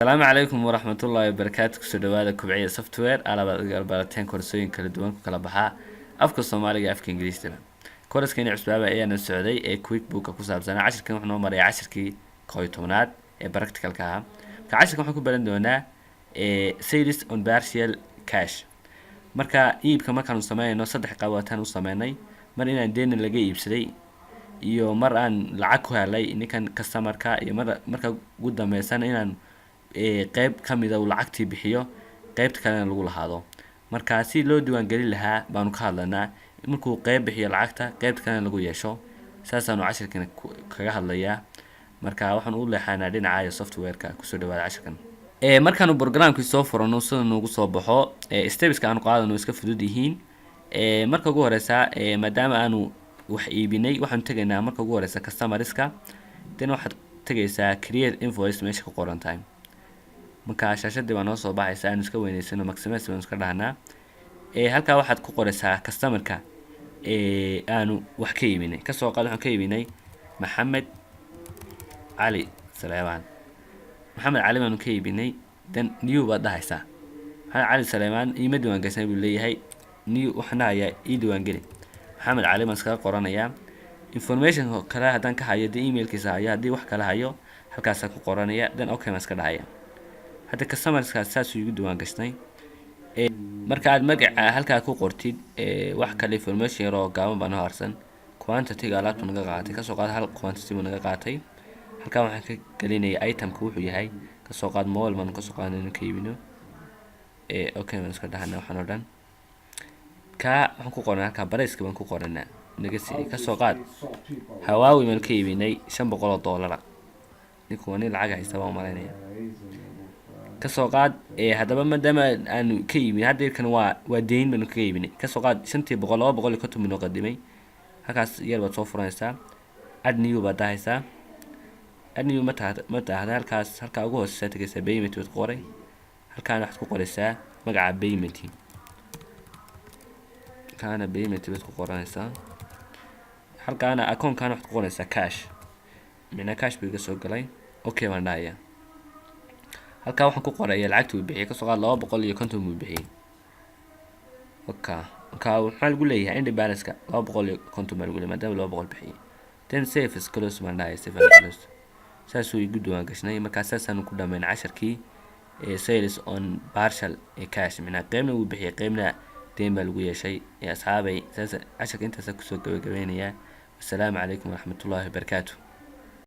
السلام عليكم ورحمة الله وبركاته. كسر دوادة كبعية سوفت وير على براتين كورسوين كلا دوان كلا بحا أفك الصومالي أفك إنجليزي تمام. كورس كيني عسبابا إيه أنا السعودي إيه كويك بوك أكوساب سنة 10 كم إحنا مرة 10 كي كويتونات إيه براكتيكال كها ك10 كم حكوا بلندونا إيه سيلز أون بارشيال كاش marka iibka markaan sameeyno saddex qawataan u sameeynay mar inaan deen laga iibsaday iyo mar aan lacag ku helay ninkan customer-ka iyo marka ugu dambeysana inaan qayb kamid ah lacagtii bixiyo qaybta kalena lagu lahaado marka si loo diiwaan gelin lahaa baan ka hadlanaa markuu qayb bixiyo lacagta qaybta kalena lagu yeesho saasaan cashirkan kaga hadlayaa marka waxaan u leexanaa dhinaca software-ka ku soo dhawaada cashirkan markaan programkii soo furano sida noogu soo baxo steps-ka aan qaadano iska fudud yihiin marka ugu horeysa maadaama aanu wax iibinay waxaan tagaynaa marka ugu horeysa customer-iska tan waxaad tagaysaa create invoice meesha ku qoran tahay marka shaashadii baa noo soo baxaysa aan iska weynaysano maximize baan iska dhahnaa halka waxaad ku qoraysaa customer-ka aanu wax ka iibinay ka soo qaad waxaan ka iibinay Maxamed Ali Saleymaan محمد علي بانو ka iibinay dan new baad dhahaysaa maxamed cali Saleymaan iima diiwaan gashay buu leeyahay new waxna ayaa ii diiwaan gali maxamed cali baan iska qoranayaa information kale hadan ka hayo emailkiisa ayaa hadii wax kale hayo halkaas ku qoranaya dan okay ma iska dhahaya hadda customer-ka saas uu igu diiwaan gashnay marka aad magaca halka ku qortid wax kale information yar oo gaaban baan harsan quantity-ga alaabta naga qaatay ka soo qaad hal quantity naga qaatay halka waxaan ka galinayaa item-ku wuxuu yahay ka soo qaad mobile man ka soo qaadano ka iibino okay man iska dhahnaa waxaan oo dhan ka waxaan ku qoranaa halka barayska baan ku qoranaa naga sii ka soo qaad Huawei man ka iibinay $500 ninku wani lacag haysta baan mareynaya ka soo qaad hadaba maadaama aan ka iibin hadeerkan waa deyn baan ka iibinay ka soo qaad 500 250 min oo qadimay halkaas yar baad soo furanaysaa add new baad dhahaysaa أني متى هذا الكاس هالكا أقول ساتك بيمنت وتقوري هالكان راح تقول سا مقع بيمنتي كان بيمنت بتقوري سا هالكا أنا أكون كان راح تقول سا كاش من كاش بيقصوا قلي أوكي ما نايا هالكا واحد كقوري العتو بيعي كسر الله بقول لي كنتم مبيعين أوكا وحال يقول لي عندي بالانسكا لا بقول لي كنتم مرقولي ما دام لا بقول بحين تن سيفس كلوس ما نايا سيفس كلوس saasuu igu diiwaan gashnay marka saasaan ku dhameyn 10kii sales on partial cash mina qaybna uu bixiyay qaybna deyn baa lagu yeeshay asxaabay saas 10ka intaas ku soo gabagabeynaya. Assalaamu calaykum waraxmatullaahi wabarakaatuh.